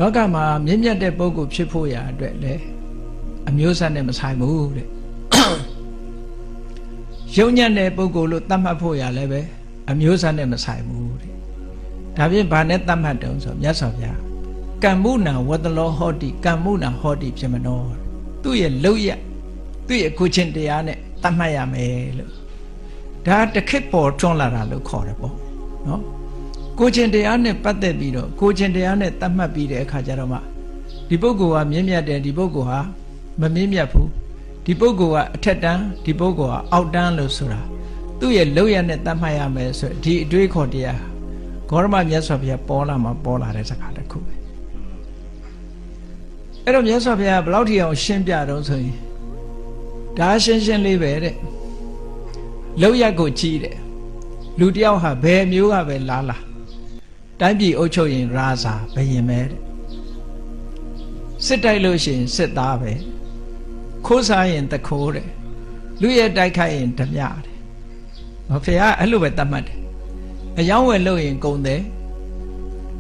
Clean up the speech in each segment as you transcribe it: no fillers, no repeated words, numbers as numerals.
လောကမှာမြင့်မြတ်တဲ့ပုဂ္ဂိုလ်ဖြစ်ဖို့ရာအတွက်လေအမျိုးအစားနဲ့မဆိုင်ဘူးတဲ့ယုံညံ့တဲ့ပုဂ္ဂိုလ်လို့သတ်မှတ်ဖို့ရာလည်းပဲအမျိုးအစားနဲ့မဆိုင်ဘူးတဲ့ဒါဖြင့်ဘာနဲ့သတ်မှတ်တုံးဆိုမြတ်စွာဘုရားကမ္မုနာဝတ္တလောဟောတိကမ္မုနာဟောတိဖြစ်မနောသူ့ရဲ့လောက်ရသူ့ရဲ့ကိုချင်းတရားနဲ့သတ်မှတ်ရမယ်လို့ဒါတခက်ပေါ်ထွန်းလာတာလို့ခေါ်တယ်ပေါ့နော်ကိုချင်းတရားနဲ့ပတ်သက်ပြီးတော့ကိုချင်းတရားနဲ့သတ်မှတ်ပြီးတဲ့အခါကျတော့မှဒီပုဂ္ဂိုလ်ဟာမြင့်မြတ်တယ်ဒီပုဂ္ဂိုလ်ဟာမမြင့်မြတ်ဘူးဒီပုဂ္ဂိုလ်ကအထက်တန်းဒီပုဂ္ဂိုလ်ကအောက်တန်းလို့ဆိုတာသူ့ရဲ့လောက်ရနဲ့သတ်မှတ်ရမယ်ဆိုဒီအတွေးခေါ်တရားဂေါရမမြတ်စွာဘုရားပေါ်လာမှာပေါ်လာတဲ့စကားတစ်ခုပဲအဲ့တော့မြတ်စွာဘုရားဘယ်လောက်ထိအောင်ရှင်းပြတော့ဆိုရင်ဒါရှင်းရှင်းလေးပဲတဲ့လောက်ရကိုကြည့်တယ်လူတယောက်ဟာဘယ်မျိုးကပဲလာတိုင်းပြည်အုပ်ချုပ်ရင်ရာဇာဘယင်ပဲတဲ့စစ်တိုက်လို့ရှိရင်စစ်သားပဲခိုးစားရင်တခိုးတယ်လူရဲ့တိုက်ခိုက်ရင်ဓမြတယ်ဘုရားအဲ့လိုပဲတတ်မှတ်တယ်အယောင်းဝယ်လို့ရင်ကုန်တယ်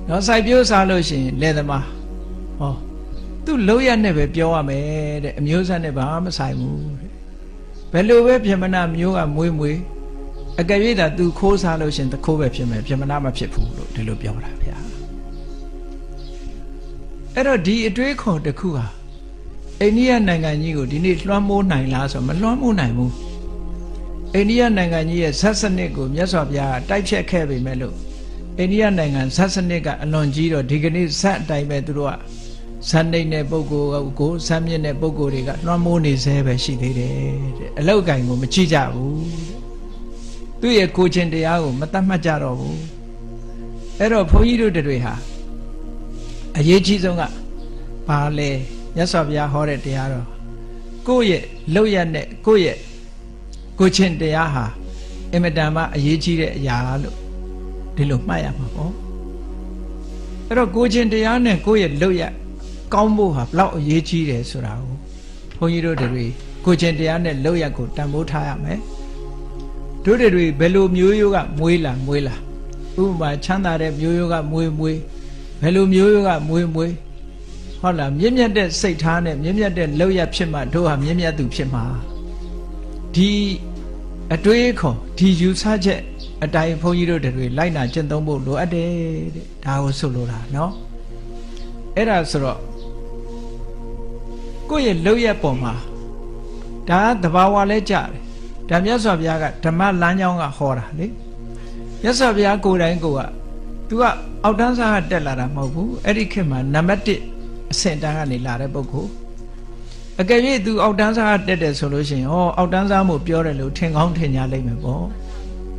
နော်စိုက်ပျိုးစားလို့ရှိရင်လယ်သမားဟောသူ့လောက်ရနဲ့ပဲပြောရမယ်တဲ့အမျိုးစားနဲ့ဘာမှမဆိုင်ဘူးတဲ့ဘယ်လိုပဲပြမနာမျိုးကမွေးအကယ်၍သာသူခိုးစားလို့ရှင်တခိုးပဲဖြစ်မယ်ပြမနာမဖြစ်ဘူးလို့ဒီလိုပြောတာဗျာအဲ့တော့ဒီအတွေးခေါ်တစ်ခုဟာအိန္ဒိယနိုင်ငံကြီးကိုဒီနေ့လွှမ်းမိုးနိုင်လားဆိုမလွှမ်းမိုးနိုင်ဘူးအိန္ဒိယနိုင်ငံကြီးရဲ့ဇတ်စနစ်ကိုမြတ်စွာဘုရားတိုက်ဖြတ်ခဲ့ပေမဲ့လို့အိန္ဒိယနိုင်ငံဇတ်စနစ်ကအလွန်ကြီးတော့ဒီကနေ့ဇတ်အတိုင်းပဲသူတို့ကဇန်နေတဲ့ပုဂ္ဂိုလ်ကိုဇန်မြင့်တဲ့ပုဂ္ဂိုလ်တွေကလွှမ်းမိုးနေသေးပဲရှိသေးတယ်တဲ့အလောက်ကင်ကိုမကြည့်ကြဘူးသူ့ရဲ့ကိုချင်းတရားကိုမတတ်မှတ်ကြတော့ဘူးအဲ့တော့ဘုန်းကြီးတို့တွေဟာအရေးကြီးဆုံးကဘာလဲမြတ်စွာဘုရားဟောတဲ့တရားတော်ကိုယ့်ရဲ့လောက်ရနဲ့ကိုယ့်ရဲ့ကိုချင်းတရားဟာအင်မတန်မှအရေးကြီးတဲ့အရာလို့ဒီလိုမှတ်ရမှာပေါ့အဲ့တော့ကိုချင်းတရားနဲ့ကိုယ့်ရဲ့လောက်ရကောင်းဖို့ဟာဘလောက်အရေးကြီးတယ်ဆိုတာကိုဘုန်းကြီးတို့တွေကိုချင်းတရားနဲ့လောက်ရကိုတန်ဖိုးထားရမယ်တို့တွေဘယ်လိုမျိုးရိုးကမွေးလာဥပမာချမ်းသာတဲ့မျိုးရိုးကမွေးဘယ်လိုမျိုးရိုးကမွေးဟုတ်လားမြင့်မြတ်တဲ့စိတ်ထားနဲ့မြင့်မြတ်တဲ့လောက်ရဖြစ်မှတို့ဟာမြင့်မြတ်သူဖြစ်မှာဒီအတွေးခေါ်ဒီယူဆချက်အတိုင်းဘုန်းကြီးတို့တွေလိုက်နာကျင့်သုံးဖို့လိုအပ်တယ်တဲ့ဒါကိုဆိုလိုတာနော်အဲ့ဒါဆိုတော့ကိုယ့်ရဲ့လောက်ရပုံမှာဒါသဘာဝလဲကြတယ်ဒါမြတ်စွာဘုရားကဓမ္မလမ်းကြောင်းကဟောတာလေမြတ်စွာဘုရားကိုယ်တိုင်ကိုက तू ကအောက်တန်းစားကတက်လာတာမဟုတ်ဘူးအဲ့ဒီခေတ်မှာနံပါတ်1အဆင့်တန်းကနေလာတဲ့ပုဂ္ဂိုလ်အကယ်၍ तू အောက်တန်းစားကတက်တယ်ဆိုလို့ရှိရင်ဟောအောက်တန်းစားမို့ပြောတယ်လို့ထင်ကောင်းထင်ကြလိမ့်မယ်ပေါ့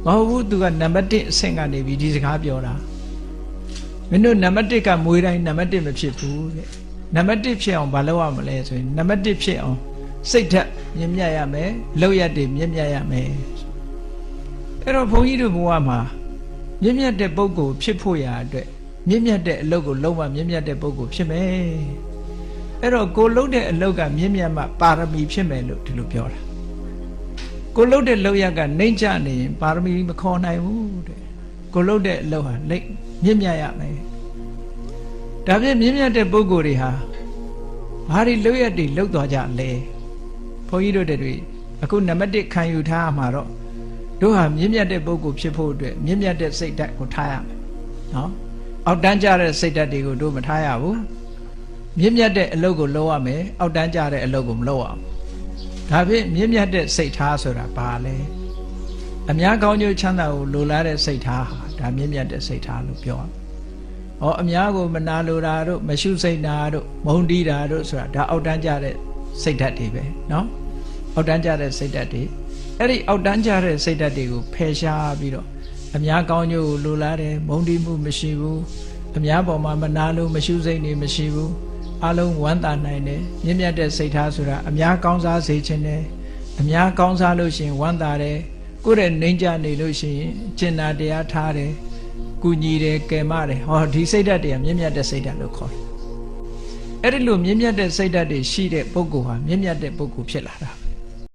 မဟုတ်ဘူး तू ကနံပါတ်1အဆင့်ကနေပြီးဒီစကားပြောတာမင်းတို့နံပါတ်1ကမွေးတိုင်းနံပါတ်1မဖြစ်ဘူးတဲ့နံပါတ်1ဖြစ်အောင်မလုပ်ရမလဲဆိုရင်နံပါတ်1ဖြစ်အောင်စိတ်ဓာတ်မြင့်မြတ်ရမယ်လောက်ရတဲ့မြင့်မြတ်ရမယ်အဲ့တော့ဘုန်းကြီးတို့ဘဝမှာမြင့်မြတ်တဲ့ပုဂ္ဂိုလ်ဖြစ်ဖို့ရာအတွက်မြင့်မြတ်တဲ့အလုပ်ကိုလုံးဝမြင့်မြတ်တဲ့ပုဂ္ဂိုလ်ဖြစ်မယ်အဲ့တော့ကိုလုပ်တဲ့အလုပ်ကမြင့်မြတ်မှပါရမီဖြစ်မယ်လို့ဒီလိုပြောတာကိုလုပ်တဲ့လုပ်ရကနှိမ့်ချနေရင်ပါရမီမခေါ်နိုင်ဘူးတဲ့ကိုလုပ်တဲ့အလုပ်ဟာမြင့်မြတ်ရမယ်ဒါဖြင့်မြင့်မြတ်တဲ့ပုဂ္ဂိုလ်တွေဟာဘာတွေလုပ်ရတွေလုပ်သွားကြလဲဘုန်းကြီးတို့တွေအခုနံပါတ်1ခံယူထားမှာတော့တို့ဟာမြင့်မြတ်တဲ့ပုဂ္ဂိုလ်ဖြစ်ဖို့အတွက်မြင့်မြတ်တဲ့စိတ်ဓာတ်ကိုထားရမယ်နော်အောက်တန်းကြတဲ့စိတ်ဓာတ်တွေကိုတို့မထားရဘူးမြင့်မြတ်တဲ့အလုပ်ကိုလုပ်ရမယ်အောက်တန်းကြတဲ့အလုပ်ကိုမလုပ်အောင်ဒါဖြင့်မြင့်မြတ်တဲ့စိတ်ထားဆိုတာဘာလဲအများကောင်းကျိုးချမ်းသာကိုလိုလားတဲ့စိတ်ထားဟာဒါမြင့်မြတ်တဲ့စိတ်ထားလို့ပြောရမယ်ဟောအများကိုမနာလိုတာတို့မရှုစိတ်နာတို့မုန်းတီးတာတို့ဆိုတာဒါအောက်တန်းကြတဲ့စိတ်ဓာတ်တွေပဲနော်အောက်တန်းကြတဲ့စိတ်ဓာတ်တွေအဲ့ဒီအောက်တန်းကြတဲ့စိတ်ဓာတ်တွေကိုဖယ်ရှားပြီးတော့အများကောင်းကျိုးကိုလိုလားတယ်မုန်းတီးမှုမရှိဘူးအများပေါ်မှာမနာလို့မရှုစိတ်နေမရှိဘူးအလုံးဝမ်းသာနိုင်တယ်မြင့်မြတ်တဲ့စိတ်ထားဆိုတာအများကောင်းစားစေခြင်းတယ်အများကောင်းစားလို့ရှိရင်ဝမ်းသာတယ်ကိုယ့်ရဲ့နှိမ့်ကြနေလို့ရှိရင်ကျင့်တာတရားထားတယ်ကုညီတယ်ကယ်မတယ်ဟောဒီစိတ်ဓာတ်တွေကမြင့်မြတ်တဲ့စိတ်ဓာတ်လို့ခေါ်တယ်အဲ့ဒီလိုမြင့်မြတ်တဲ့စိတ်ဓာတ်တွေရှိတဲ့ပုဂ္ဂိုလ်ဟာမြင့်မြတ်တဲ့ပုဂ္ဂိုလ်ဖြစ်လာတာ